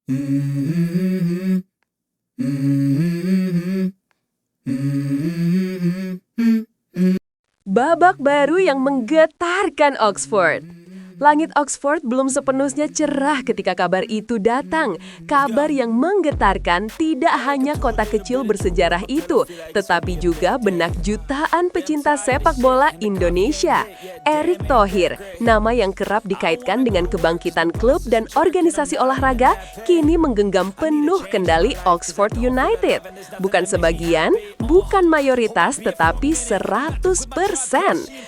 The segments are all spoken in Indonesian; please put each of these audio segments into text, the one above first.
Babak baru yang menggetarkan Oxford. Langit Oxford belum sepenuhnya cerah ketika kabar itu datang. Kabar yang menggetarkan tidak hanya kota kecil bersejarah itu, tetapi juga benak jutaan pecinta sepak bola Indonesia. Erick Thohir, nama yang kerap dikaitkan dengan kebangkitan klub dan organisasi olahraga, kini menggenggam penuh kendali Oxford United. Bukan sebagian, bukan mayoritas, tetapi 100%.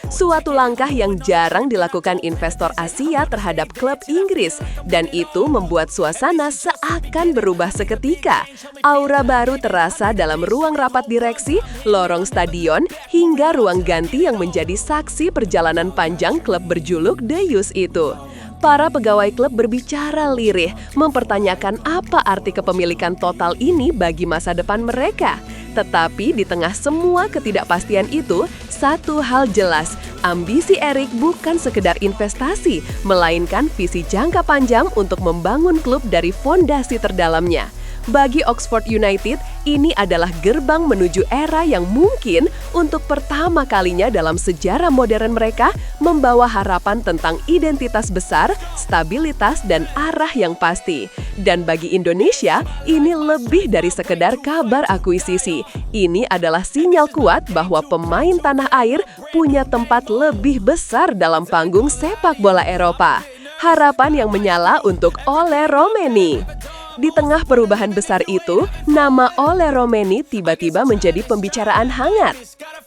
Suatu langkah yang jarang dilakukan investor Asia terhadap klub Inggris, dan itu membuat suasana seakan berubah seketika. Aura baru terasa dalam ruang rapat direksi, lorong stadion, hingga ruang ganti yang menjadi saksi perjalanan panjang klub berjuluk The Youth itu. Para pegawai klub berbicara lirih, mempertanyakan apa arti kepemilikan total ini bagi masa depan mereka. Tetapi di tengah semua ketidakpastian itu, satu hal jelas, ambisi Erick bukan sekedar investasi, melainkan visi jangka panjang untuk membangun klub dari fondasi terdalamnya. Bagi Oxford United, ini adalah gerbang menuju era yang mungkin untuk pertama kalinya dalam sejarah modern mereka membawa harapan tentang identitas besar, stabilitas, dan arah yang pasti. Dan bagi Indonesia, ini lebih dari sekedar kabar akuisisi. Ini adalah sinyal kuat bahwa pemain tanah air punya tempat lebih besar dalam panggung sepak bola Eropa. Harapan yang menyala untuk Ole Romeni. Di tengah perubahan besar itu, nama Ole Romeni tiba-tiba menjadi pembicaraan hangat.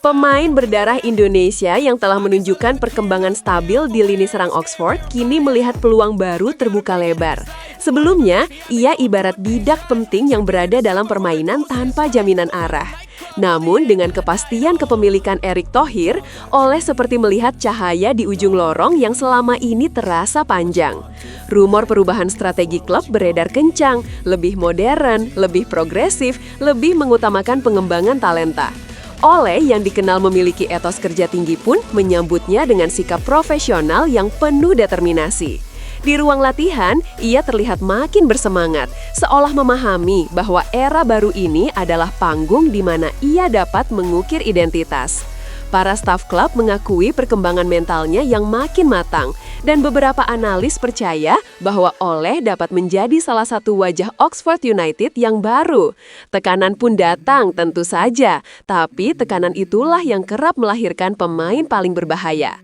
Pemain berdarah Indonesia yang telah menunjukkan perkembangan stabil di lini serang Oxford kini melihat peluang baru terbuka lebar. Sebelumnya, ia ibarat bidak penting yang berada dalam permainan tanpa jaminan arah. Namun dengan kepastian kepemilikan Erick Thohir, Ole seperti melihat cahaya di ujung lorong yang selama ini terasa panjang. Rumor perubahan strategi klub beredar kencang, lebih modern, lebih progresif, lebih mengutamakan pengembangan talenta. Ole yang dikenal memiliki etos kerja tinggi pun menyambutnya dengan sikap profesional yang penuh determinasi. Di ruang latihan, ia terlihat makin bersemangat, seolah memahami bahwa era baru ini adalah panggung di mana ia dapat mengukir identitas. Para staf klub mengakui perkembangan mentalnya yang makin matang, dan beberapa analis percaya bahwa Ole dapat menjadi salah satu wajah Oxford United yang baru. Tekanan pun datang tentu saja, tapi tekanan itulah yang kerap melahirkan pemain paling berbahaya.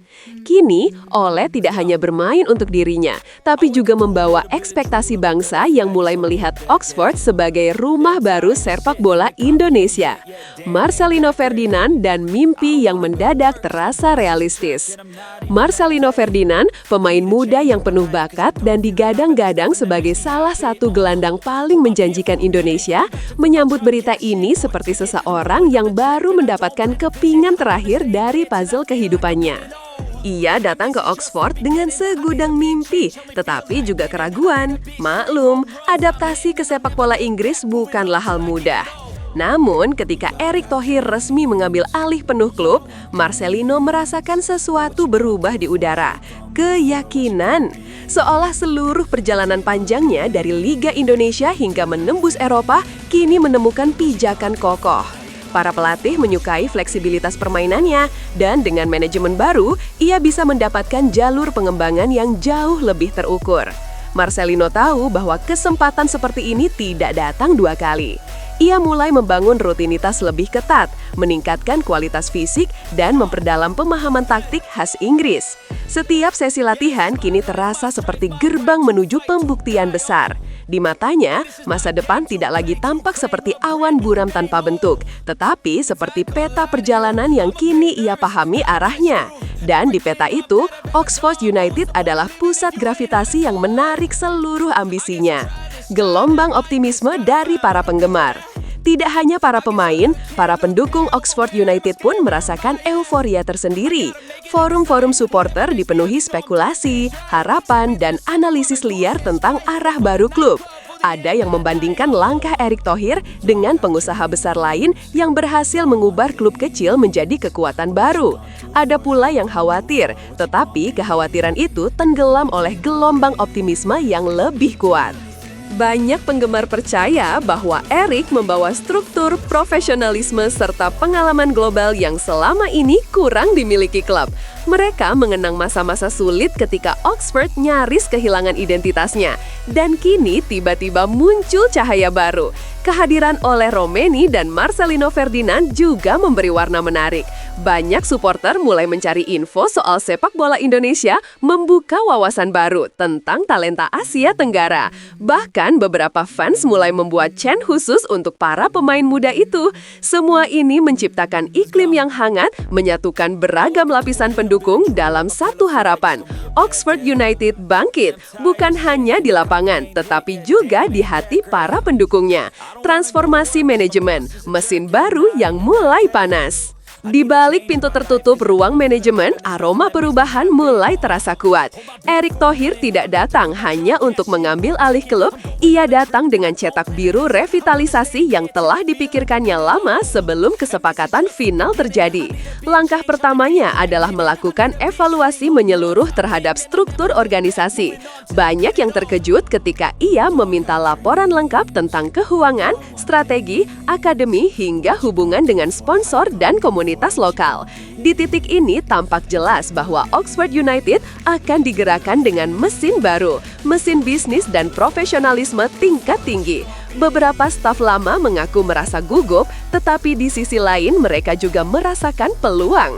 Kini, Ole tidak hanya bermain untuk dirinya, tapi juga membawa ekspektasi bangsa yang mulai melihat Oxford sebagai rumah baru sepak bola Indonesia. Marcelino Ferdinand dan mimpi yang mendadak terasa realistis. Marcelino Ferdinand, pemain muda yang penuh bakat dan digadang-gadang sebagai salah satu gelandang paling menjanjikan Indonesia, menyambut berita ini seperti seseorang yang baru mendapatkan kepingan terakhir dari puzzle kehidupannya. Ia datang ke Oxford dengan segudang mimpi, tetapi juga keraguan. Maklum, adaptasi ke sepak bola Inggris bukanlah hal mudah. Namun, ketika Erick Thohir resmi mengambil alih penuh klub, Marcelino merasakan sesuatu berubah di udara. Keyakinan. Seolah seluruh perjalanan panjangnya dari Liga Indonesia hingga menembus Eropa, kini menemukan pijakan kokoh. Para pelatih menyukai fleksibilitas permainannya, dan dengan manajemen baru, ia bisa mendapatkan jalur pengembangan yang jauh lebih terukur. Marcelino tahu bahwa kesempatan seperti ini tidak datang dua kali. Ia mulai membangun rutinitas lebih ketat, meningkatkan kualitas fisik, dan memperdalam pemahaman taktik khas Inggris. Setiap sesi latihan kini terasa seperti gerbang menuju pembuktian besar. Di matanya, masa depan tidak lagi tampak seperti awan buram tanpa bentuk, tetapi seperti peta perjalanan yang kini ia pahami arahnya. Dan di peta itu, Oxford United adalah pusat gravitasi yang menarik seluruh ambisinya. Gelombang optimisme dari para penggemar. Tidak hanya para pemain, para pendukung Oxford United pun merasakan euforia tersendiri. Forum-forum supporter dipenuhi spekulasi, harapan, dan analisis liar tentang arah baru klub. Ada yang membandingkan langkah Erick Thohir dengan pengusaha besar lain yang berhasil mengubah klub kecil menjadi kekuatan baru. Ada pula yang khawatir, tetapi kekhawatiran itu tenggelam oleh gelombang optimisme yang lebih kuat. Banyak penggemar percaya bahwa Eric membawa struktur, profesionalisme, serta pengalaman global yang selama ini kurang dimiliki klub. Mereka mengenang masa-masa sulit ketika Oxford nyaris kehilangan identitasnya. Dan kini tiba-tiba muncul cahaya baru. Kehadiran Ole Romeni dan Marcelino Ferdinand juga memberi warna menarik. Banyak supporter mulai mencari info soal sepak bola Indonesia, membuka wawasan baru tentang talenta Asia Tenggara. Bahkan beberapa fans mulai membuat chant khusus untuk para pemain muda itu. Semua ini menciptakan iklim yang hangat, menyatukan beragam lapisan pendukung dalam satu harapan. Oxford United bangkit, bukan hanya di lapangan, tetapi juga di hati para pendukungnya. Transformasi manajemen, mesin baru yang mulai panas. Di balik pintu tertutup ruang manajemen, aroma perubahan mulai terasa kuat. Erick Thohir tidak datang hanya untuk mengambil alih klub, ia datang dengan cetak biru revitalisasi yang telah dipikirkannya lama sebelum kesepakatan final terjadi. Langkah pertamanya adalah melakukan evaluasi menyeluruh terhadap struktur organisasi. Banyak yang terkejut ketika ia meminta laporan lengkap tentang keuangan, strategi, akademi, hingga hubungan dengan sponsor dan komunitas lokal. Di titik ini tampak jelas bahwa Oxford United akan digerakkan dengan mesin baru, mesin bisnis dan profesionalisme tingkat tinggi. Beberapa staf lama mengaku merasa gugup, tetapi di sisi lain mereka juga merasakan peluang.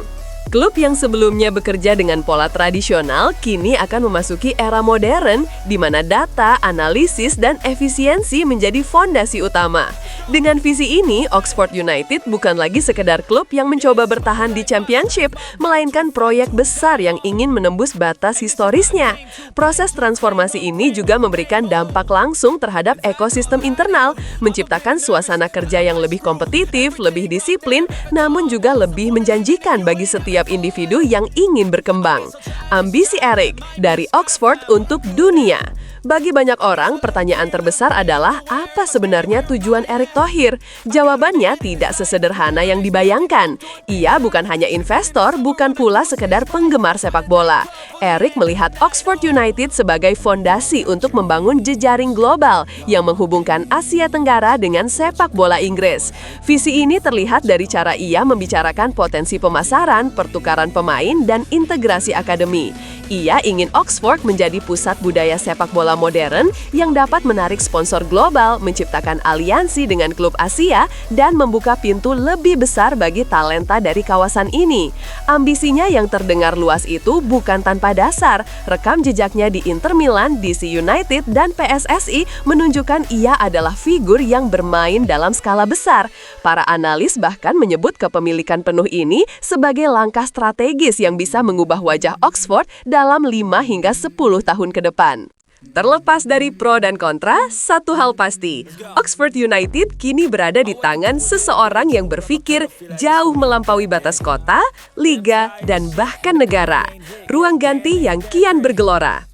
Klub yang sebelumnya bekerja dengan pola tradisional kini akan memasuki era modern di mana data, analisis, dan efisiensi menjadi fondasi utama. Dengan visi ini, Oxford United bukan lagi sekedar klub yang mencoba bertahan di Championship, melainkan proyek besar yang ingin menembus batas historisnya. Proses transformasi ini juga memberikan dampak langsung terhadap ekosistem internal, menciptakan suasana kerja yang lebih kompetitif, lebih disiplin, namun juga lebih menjanjikan bagi setiap individu yang ingin berkembang. Ambisi Eric dari Oxford untuk dunia. Bagi banyak orang, pertanyaan terbesar adalah apa sebenarnya tujuan Erick Thohir? Jawabannya tidak sesederhana yang dibayangkan. Ia bukan hanya investor, bukan pula sekedar penggemar sepak bola. Erick melihat Oxford United sebagai fondasi untuk membangun jejaring global yang menghubungkan Asia Tenggara dengan sepak bola Inggris. Visi ini terlihat dari cara ia membicarakan potensi pemasaran, pertukaran pemain, dan integrasi akademi. Ia ingin Oxford menjadi pusat budaya sepak bola modern yang dapat menarik sponsor global, menciptakan aliansi dengan klub Asia, dan membuka pintu lebih besar bagi talenta dari kawasan ini. Ambisinya yang terdengar luas itu bukan tanpa dasar. Rekam jejaknya di Inter Milan, DC United, dan PSSI menunjukkan ia adalah figur yang bermain dalam skala besar. Para analis bahkan menyebut kepemilikan penuh ini sebagai langkah strategis yang bisa mengubah wajah Oxford dalam 5 hingga 10 tahun ke depan. Terlepas dari pro dan kontra, satu hal pasti, Oxford United kini berada di tangan seseorang yang berpikir jauh melampaui batas kota, liga, dan bahkan negara. Ruang ganti yang kian bergelora.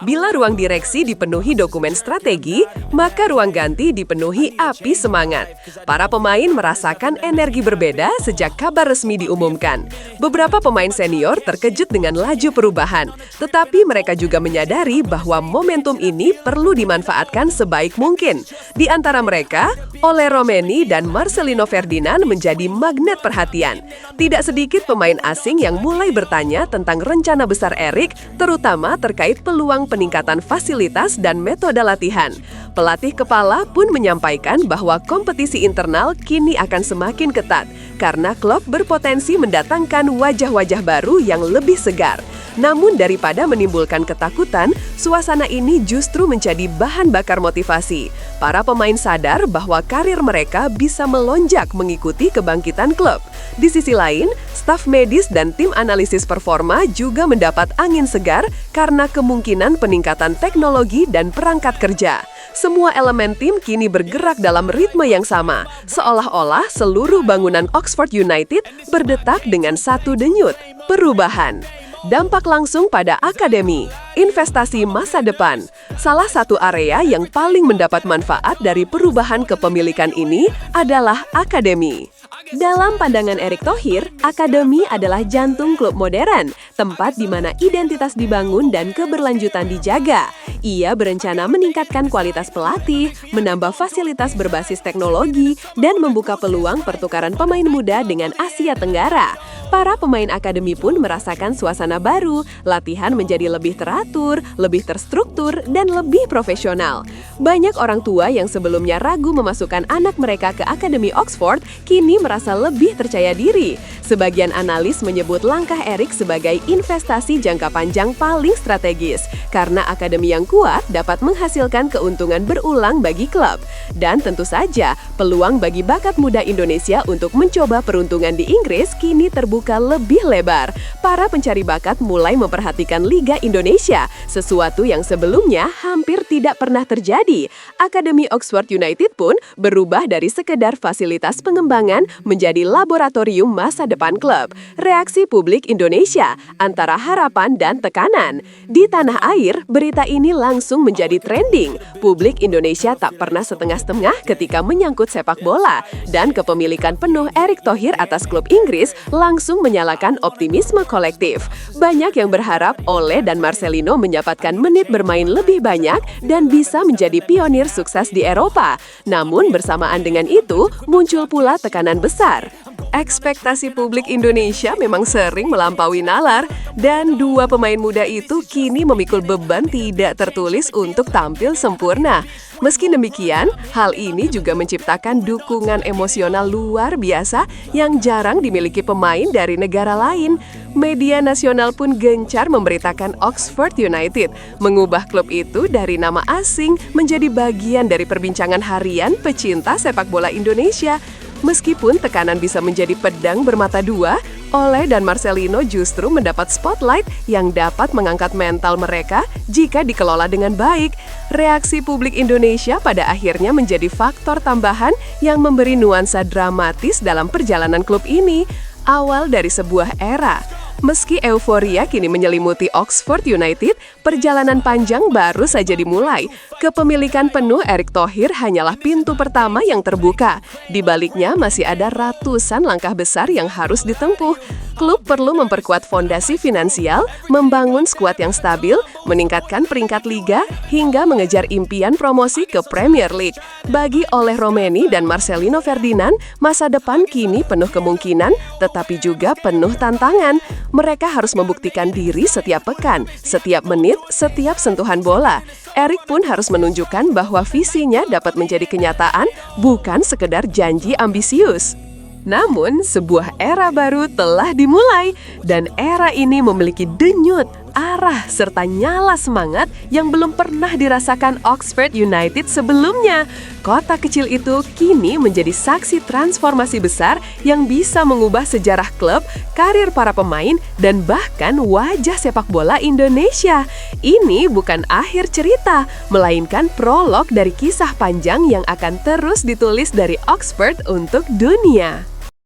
Bila ruang direksi dipenuhi dokumen strategi, maka ruang ganti dipenuhi api semangat. Para pemain merasakan energi berbeda sejak kabar resmi diumumkan. Beberapa pemain senior terkejut dengan laju perubahan, tetapi mereka juga menyadari bahwa momentum ini perlu dimanfaatkan sebaik mungkin. Di antara mereka, Ole Romeni dan Marcelino Ferdinand menjadi magnet perhatian. Tidak sedikit pemain asing yang mulai bertanya tentang rencana besar Erick, terutama terkait peluang peningkatan fasilitas dan metode latihan. Pelatih kepala pun menyampaikan bahwa kompetisi internal kini akan semakin ketat karena klub berpotensi mendatangkan wajah-wajah baru yang lebih segar. Namun daripada menimbulkan ketakutan, suasana ini justru menjadi bahan bakar motivasi. Para pemain sadar bahwa karir mereka bisa melonjak mengikuti kebangkitan klub. Di sisi lain, staf medis dan tim analisis performa juga mendapat angin segar karena kemungkinan peningkatan teknologi dan perangkat kerja. Semua elemen tim kini bergerak dalam ritme yang sama, seolah-olah seluruh bangunan Oxford United berdetak dengan satu denyut, perubahan. Dampak langsung pada akademi. Investasi masa depan. Salah satu area yang paling mendapat manfaat dari perubahan kepemilikan ini adalah akademi. Dalam pandangan Erick Thohir, akademi adalah jantung klub modern, tempat di mana identitas dibangun dan keberlanjutan dijaga. Ia berencana meningkatkan kualitas pelatih, menambah fasilitas berbasis teknologi, dan membuka peluang pertukaran pemain muda dengan Asia Tenggara. Para pemain akademi pun merasakan suasana baru, latihan menjadi lebih teratur, lebih terstruktur, dan lebih profesional. Banyak orang tua yang sebelumnya ragu memasukkan anak mereka ke Akademi Oxford, kini merasa lebih percaya diri. Sebagian analis menyebut langkah Erick sebagai investasi jangka panjang paling strategis, karena akademi yang kuat dapat menghasilkan keuntungan berulang bagi klub. Dan tentu saja, peluang bagi bakat muda Indonesia untuk mencoba peruntungan di Inggris kini terbuka lebih lebar. Para pencari bakat mulai memperhatikan Liga Indonesia, sesuatu yang sebelumnya hampir tidak pernah terjadi. Akademi Oxford United pun berubah dari sekedar fasilitas pengembangan menjadi laboratorium masa depan klub. Reaksi publik Indonesia antara harapan dan tekanan. Di tanah air, berita ini langsung menjadi trending. Publik Indonesia tak pernah setengah-setengah ketika menyangkut sepak bola, dan kepemilikan penuh Erick Thohir atas klub Inggris langsung menyalakan optimisme kolektif. Banyak yang berharap Ole dan Marcelino mendapatkan menit bermain lebih banyak dan bisa menjadi pionir sukses di Eropa. Namun bersamaan dengan itu, muncul pula tekanan besar. Ekspektasi publik Indonesia memang sering melampaui nalar, dan dua pemain muda itu kini memikul beban tidak tertulis untuk tampil sempurna. Meski demikian, hal ini juga menciptakan dukungan emosional luar biasa yang jarang dimiliki pemain dari negara lain. Media nasional pun gencar memberitakan Oxford United, mengubah klub itu dari nama asing menjadi bagian dari perbincangan harian pecinta sepak bola Indonesia. Meskipun tekanan bisa menjadi pedang bermata dua, Ole dan Marcelino justru mendapat spotlight yang dapat mengangkat mental mereka jika dikelola dengan baik. Reaksi publik Indonesia pada akhirnya menjadi faktor tambahan yang memberi nuansa dramatis dalam perjalanan klub ini. Awal dari sebuah era. Meski euforia kini menyelimuti Oxford United, perjalanan panjang baru saja dimulai. Kepemilikan penuh Erick Thohir hanyalah pintu pertama yang terbuka. Di baliknya masih ada ratusan langkah besar yang harus ditempuh. Klub perlu memperkuat fondasi finansial, membangun skuad yang stabil, meningkatkan peringkat liga, hingga mengejar impian promosi ke Premier League. Bagi Ole Romeni dan Marcelino Ferdinand, masa depan kini penuh kemungkinan, tetapi juga penuh tantangan. Mereka harus membuktikan diri setiap pekan, setiap menit, setiap sentuhan bola. Erick pun harus menunjukkan bahwa visinya dapat menjadi kenyataan, bukan sekedar janji ambisius. Namun, sebuah era baru telah dimulai, dan era ini memiliki denyut, arah, serta nyala semangat yang belum pernah dirasakan Oxford United sebelumnya. Kota kecil itu kini menjadi saksi transformasi besar yang bisa mengubah sejarah klub, karir para pemain, dan bahkan wajah sepak bola Indonesia. Ini bukan akhir cerita, melainkan prolog dari kisah panjang yang akan terus ditulis dari Oxford untuk dunia.